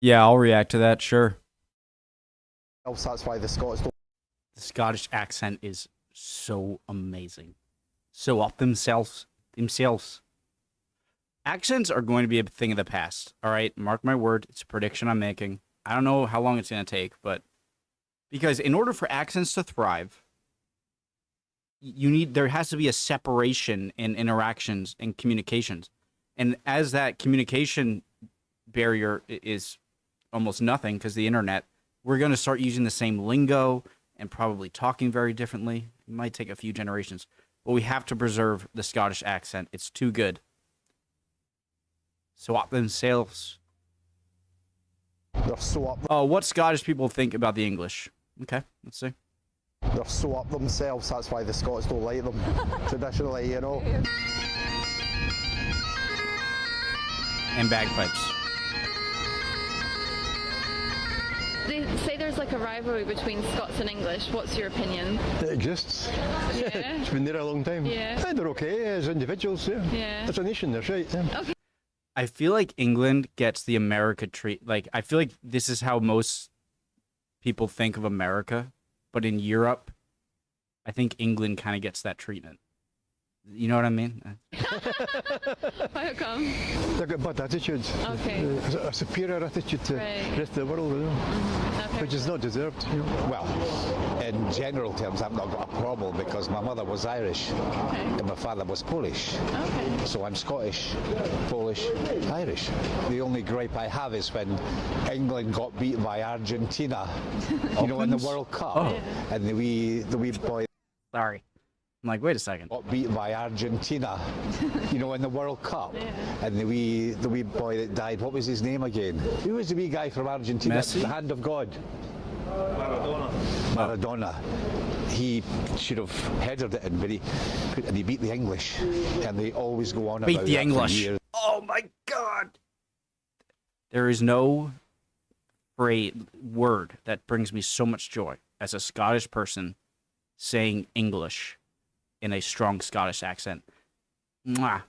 Yeah, I'll react to that, sure. That's why the Scots don't. The Scottish accent is so amazing. So up themselves. Themselves. Accents are going to be a thing of the past, all right? Mark my word. It's a prediction I'm making. I don't know how long it's going to take, but because in order for accents to thrive, there has to be a separation in interactions and communications. And as that communication barrier is almost nothing because the internet, we're going to start using the same lingo and probably talking very differently. It might take a few generations, but we have to preserve the Scottish accent. It's too good. Swap themselves. They're so up. Oh, what Scottish people think about the English? Okay, let's see. They're so up themselves. That's why the Scots don't like them. Traditionally, you know. And bagpipes. They say there's like a rivalry between Scots and English. What's your opinion? It exists. Yeah. It's been there a long time. Yeah. They're okay as individuals. Yeah. Yeah. As a nation, they're right. Yeah. Okay. I feel like England gets the America treat. Like, I feel like this is how most people think of America. But in Europe, I think England kind of gets that treatment. You know what I mean? How come? They've got bad attitudes. Okay. A superior attitude to Right. the rest of the world, you know, Okay. which is not deserved. You know. Well, in general terms, I've not got a problem because my mother was Irish Okay. and my father was Polish. Okay. So I'm Scottish, Polish, Irish. The only gripe I have is when England got beat by Argentina, you know, in the World Cup. Oh. And the wee boy Sorry. I'm like, wait a second. got beat by Argentina, you know, in the World Cup. And the wee boy that died, what was his name again? Who was the wee guy from Argentina? Messi? The hand of God. Maradona. He should have headed it in, but he beat the English, and they always go on Beat about the that for English. years. Oh my God. There is no word that brings me so much joy as a Scottish person saying English in a strong Scottish accent. Mwah.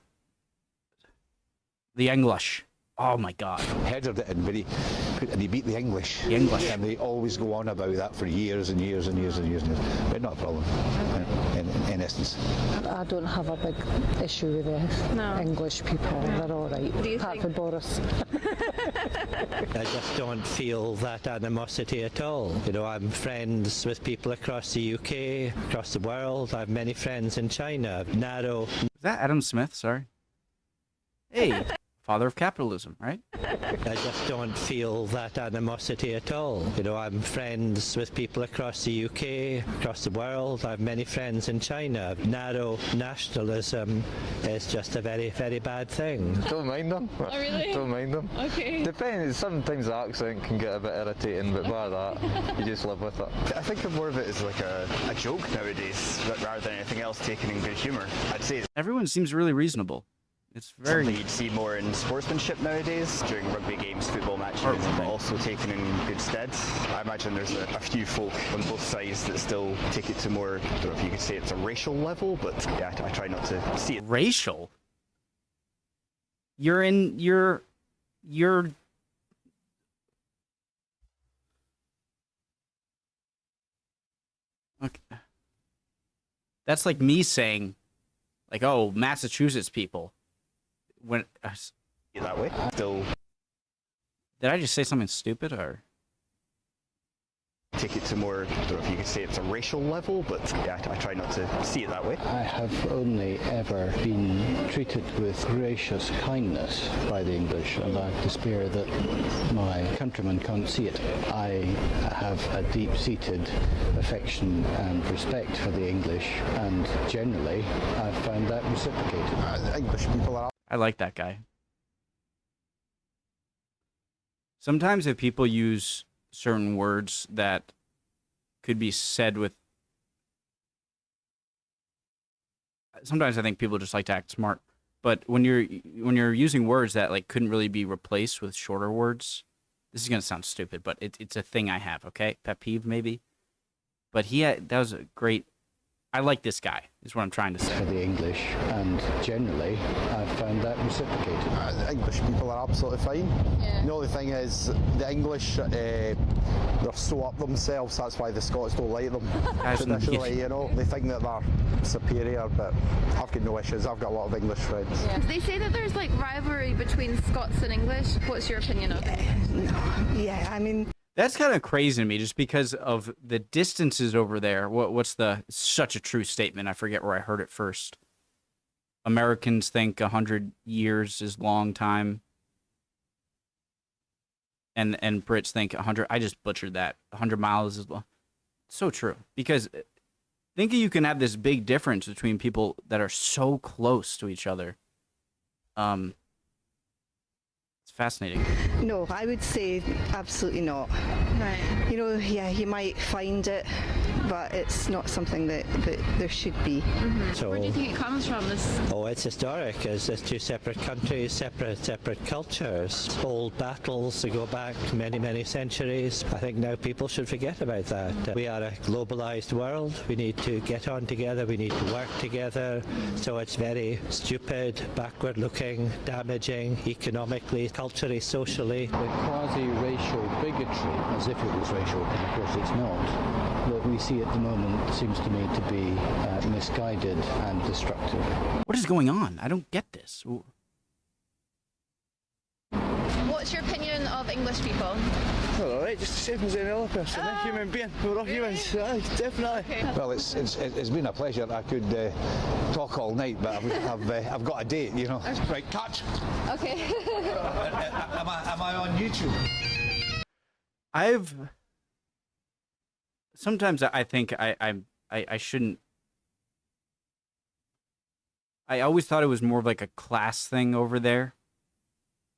The English. Oh my God. Headed it in, but he beat the English. The English. And they always go on about that for years and years and years and years and years. But not a problem, in essence. I don't have a big issue with the No. English people. They're all right. do you Apart think? from Boris. I just don't feel that animosity at all. You know, I'm friends with people across the UK, across the world. I have many friends in China. Narrow. Is that Adam Smith? Sorry. Hey, father of capitalism, right? I just don't feel that animosity at all. You know, I'm friends with people across the UK, across the world. I have many friends in China. Narrow nationalism is just a very, very bad thing. Don't mind them. Oh, really? Don't mind them. Okay. Depends. Sometimes the accent can get a bit irritating, but bar that, you just live with it. I think more of it is like a joke nowadays, rather than anything else taken in good humour. I'd say it's Everyone seems really reasonable. It's very... something you'd see more in sportsmanship nowadays, during rugby games, football matches, Heartwarming. but also taken in good stead. I imagine there's a few folk on both sides that still take it to more, I don't know if you could say it's a racial level, but yeah, I try not to see it. Racial? You're okay. That's like me saying, like, oh, Massachusetts people. When That way. Still did I just say something stupid or? take it to more, I don't know if you could say it's a racial level, but yeah, I try not to see it that way. I have only ever been treated with gracious kindness by the English, and I despair that my countrymen can't see it. I have a deep-seated affection and respect for the English, and generally I've found that reciprocated. English people are. I like that guy. Sometimes if people use certain words that could be said with... Sometimes I think people just like to act smart. But when you're using words that like couldn't really be replaced with shorter words, this is gonna sound stupid, but it's a thing I have, okay? Pet peeve maybe. But that was a great I like this guy, is what I'm trying to say. For the English, and generally I've found that reciprocated. English people are absolutely fine. Yeah. The only thing is the English, they're so up themselves, that's why the Scots don't like them. Traditionally, they think that they're superior, but I've got no issues. I've got a lot of English friends. Yeah. They say that there's like rivalry between Scots and English. What's your opinion of it? Yeah, I mean, That's kind of crazy to me, just because of the distances over there. What's such a true statement? I forget where I heard it first. Americans think 100 years is long time. And Brits think 100, I just butchered that. 100 miles is long. So true. Because think you can have this big difference between people that are so close to each other. It's fascinating. no, I would say absolutely not. Right. Yeah, you might find it, but it's not something that there should be. So, Where do you think it comes from? This. oh, it's historic. It's two separate countries, separate cultures, old battles that go back many, many centuries. I think now people should forget about that. We are a globalized world. We need to get on together. We need to work together. So it's very stupid, backward-looking, damaging, economically, culturally, socially. The quasi-racial bigotry, as if it was racial, and of course it's not, that we see at the moment seems to me to be misguided and destructive. What is going on? I don't get this. What's your opinion of English people? Well, alright, just the same as any other person, a human being. We're all humans, definitely. Okay. Well, it's been a pleasure. I could talk all night, but I've got a date, Right, cut. Okay. Am I on YouTube? Sometimes I think I shouldn't. I always thought it was more of like a class thing over there.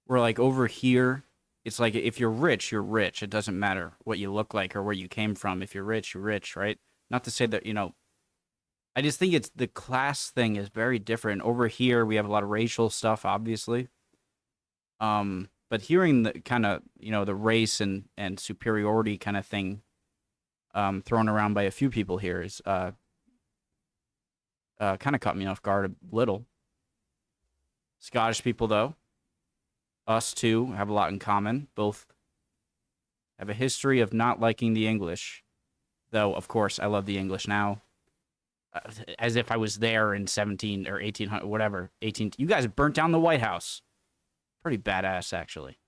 Where like over here, it's like if you're rich, you're rich. It doesn't matter what you look like or where you came from. If you're rich, right? Not to say that, I just think it's the class thing is very different. Over here, we have a lot of racial stuff, obviously. But hearing the kind of, the race and superiority kind of thing thrown around by a few people here is kind of caught me off guard a little. Scottish people, though, us too, have a lot in common. Both have a history of not liking the English, though, of course, I love the English now. As if I was there in 17 or 1800, whatever, 18. You guys burnt down the White House. Pretty badass, actually.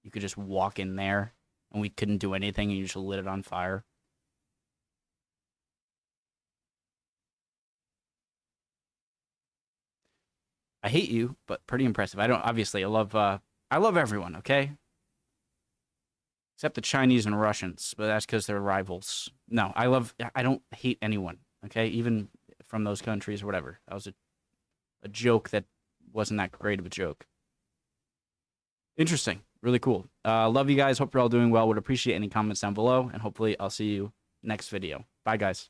You could just walk in there, and we couldn't do anything, and you just lit it on fire. I hate you, but pretty impressive. I love everyone, okay? Except the Chinese and Russians, but that's because they're rivals. No, I don't hate anyone, okay? Even from those countries or whatever. That was a joke that wasn't that great of a joke. Interesting. Really cool. Love you guys. Hope you're all doing well. Would appreciate any comments down below, and hopefully I'll see you next video. Bye, guys.